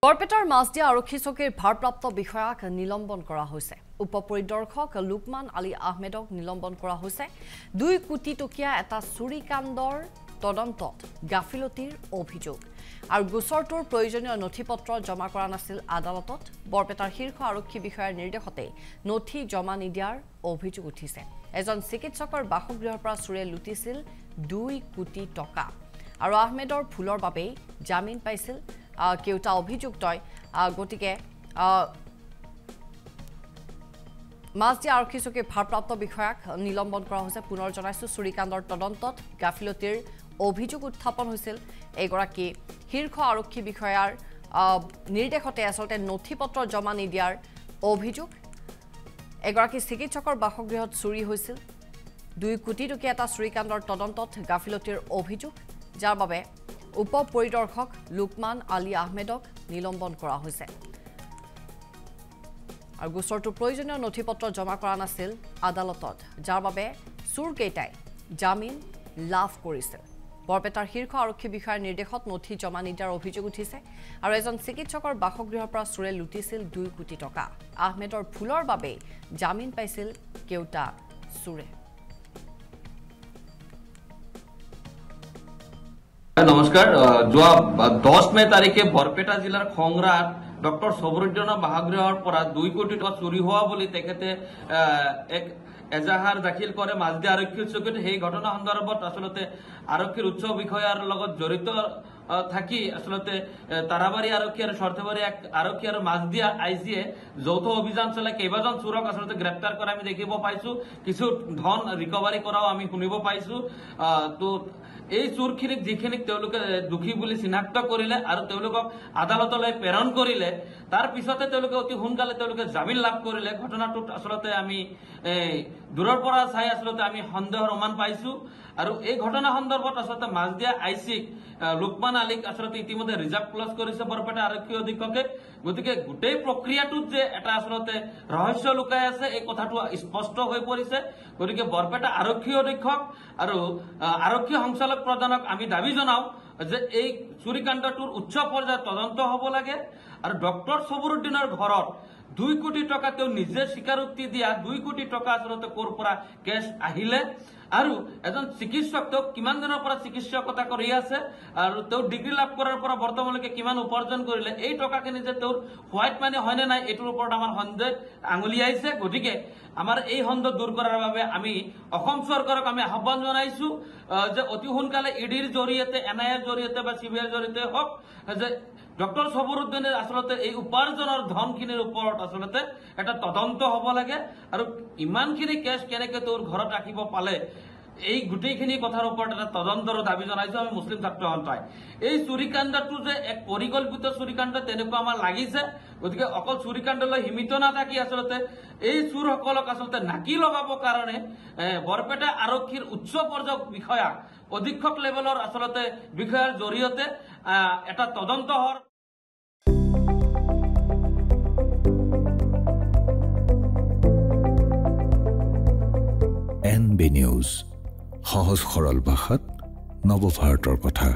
বৰপেটাৰ মাছদিয়া আৰক্ষী চকীৰ ভাৰপ্ৰাপ্ত বিষয়াক নিলম্বন কৰা হৈছে। উপপৰিদৰ্শক লুকমান আলী আহমেদক নিলম্বন কৰা হৈছে। 2 কোটি টকীয়া এটা চুৰিকাণ্ডৰ তদন্তত গাফিলতিৰ অভিযোগ আৰু গোচৰটোৰ প্ৰয়োজনীয় নথিপত্ৰ জমা কৰা নাছিল আদালতত। বৰপেটাৰ শীৰ্ষ আৰক্ষী বিষয়াৰ নিৰ্দেশতে নথি জমা নিদিয়াৰ অভিযোগ উঠিছে। এজন চিকিৎসকৰ বাসগৃহৰ পৰা চুৰে লুটিছিল 2 কোটি টকা আৰু আহমেদৰ ভুলৰ বাবে জামিন পাইছিল কেউটা অভিযুক্তই। গতিকে মাছদিয়া আৰক্ষী চকীৰ ভাৰপ্ৰাপ্ত বিষয়াক নিলম্বন কৰা হৈছে। পুনৰ জনাইছো, চুৰিকাণ্ডৰ তদন্তত গাফিলতিৰ অভিযোগ উত্থাপন হৈছিল। এগৰাকী শীৰ্ষ আৰক্ষী বিষয়াৰ নিৰ্দেশতে আচলতে নথিপত্ৰ জমা নিদিয়াৰ অভিযোগ। এগৰাকী চিকিৎসকৰ বাসগৃহত চুৰি হৈছিল। 2 কোটি টকীয়া এটা চুৰিকাণ্ডৰ তদন্তত গাফিলতিৰ অভিযোগ, যাৰ বাবে উপপৰিদৰ্শক লুকমান আলী আহমেদক নিলম্বন কৰা হৈছে আৰু গোচৰটোৰ প্ৰয়োজনীয় নথিপত্ৰ জমা কৰা নাছিল আদালতত, যাৰ বাবে চুৰকেইটাই জামিন লাভ কৰিছিল। বৰপেটাৰ শীৰ্ষ আৰক্ষী বিষয়াৰ নিৰ্দেশত নথি জমা নিদিয়াৰ অভিযোগ উঠিছে আৰু এজন চিকিৎসকৰ বাসগৃহৰ পৰা চুৰে লুটিছিল 2 কোটি টকা। আহমেদৰ ভুলৰ বাবে জামিন পাইছিল কেউটা চুৰে। নমস্কাৰ। যোৱা 10 মে তাৰিখে বৰপেটা জিলাৰ খংৰাত ডক্টৰ সবৰুদ্দিনৰ বাসগৃহৰ পৰা 2 কোটি টকা চুৰি হোৱা বুলি তেখেতে এক এজাহাৰ দাখিল কৰে মাছদিয়া আৰক্ষী চকীত। সেই ঘটনা সন্দৰ্ভত আচলতে আৰক্ষীৰ উচ্চ বিষয়াৰ লগত জড়িত থাকি আচলতে তাৰাবাৰী আৰক্ষী আৰু সৰ্থেবাৰী আৰক্ষী আৰু মাছদিয়া আইজিয়ে যৌথ অভিযান চলাই কেইবাজন চোৰক আচলতে গ্ৰেপ্তাৰ কৰা আমি দেখিব পাইছো। কিছু ধন ৰিকভাৰী কৰাও আমি শুনিব পাইছো। তো এই চোৰখিনিক যিখিনিক তেওঁলোকে দোষী বুলি চিনাক্ত কৰিলে আৰু তেওঁলোকক আদালতলৈ প্ৰেৰণ কৰিলে, তাৰ পিছতে তেওঁলোকে অতি সোনকালে তেওঁলোকে জামিন লাভ কৰিলে। ঘটনাটোত আচলতে আমি দূৰৰ পৰা চাই আচলতে আমি সন্দেহৰ অনুমান পাইছো আৰু এই ঘটনা সন্দৰ্ভত আচলতে মাছদিয়া আইচিক লুকমান আলীক আচলতে ইতিমধ্যে ৰিজাৰ্ভ ক্লজ কৰিছে বৰপেটা আৰক্ষী অধীক্ষকে। গতিকে গোটেই প্ৰক্ৰিয়াটোত যে এটা আচলতে ৰহস্য লুকাই আছে, এই কথাটো স্পষ্ট হৈ পৰিছে। গতিকে বৰপেটা আৰক্ষী অধীক্ষক আৰু আৰক্ষী সঞ্চালক প্ৰধানক আমি দাবী জনাও যে এই চুৰিকাণ্ডটোৰ উচ্চ পৰ্যায়ত তদন্ত হ'ব লাগে আৰু ডক্টৰ সবৰুদ্দিনৰ ঘৰত 2 কোটি টকা তেওঁ নিজে স্বীকাৰোক্তি দিয়া 2 কোটি টকা আচলতে ক'ৰ পৰা কেছ আহিলে আৰু এজন চিকিৎসক তেওঁ কিমান দিনৰ পৰা চিকিৎসকতা কৰি আছে আৰু তেওঁ ডিগ্ৰী লাভ কৰাৰ পৰা বৰ্তমানলৈকে কিমান উপাৰ্জন কৰিলে, এই টকাখিনি যে তেওঁৰ হোৱাইট মানি হয়নে নাই এইটোৰ ওপৰত আমাৰ সন্দেহ আঙুলিয়াইছে। গতিকে আমাৰ এই সন্দেহ দূৰ কৰাৰ বাবে আমি অসম চৰকাৰক আমি আহ্বান জনাইছো যে অতি সোনকালে ইডিৰ জৰিয়তে, NIA ৰ জৰিয়তে বা CBI ৰ জৰিয়তে হওক যে ডক্টৰ সবৰুদ্দিনেৰ আচলতে এই উপাৰ্জনৰ ধনখিনিৰ ওপৰত আচলতে এটা তদন্ত হ'ব লাগে আৰু ইমানখিনি কেছ কেনেকে তোৰ ঘৰত ৰাখিব পালে, এই গোটেইখিনি কথাৰ ওপৰত এটা তদন্তৰ দাবী জনাইছো আমি মুছলিম ছাত্ৰ সন্থাই। এই চুৰিকাণ্ডটো যে এক পৰিকল্পিত চুৰিকাণ্ড তেনেকুৱা আমাৰ লাগিছে। গতিকে অকল চুৰিকাণ্ডলৈ সীমিত নাথাকি আচলতে এই চোৰসকলক আচলতে নাকি লগাবৰ কাৰণে বৰপেটা আৰক্ষীৰ উচ্চ পৰ্যায়ৰ বিষয়াক, অধীক্ষক লেভেলৰ আচলতে বিষয়াৰ জৰিয়তে এটা তদন্ত হোৱাৰ NB নিউজ, সহজ সৰল ভাষাত নৱভাৰতৰ কথা।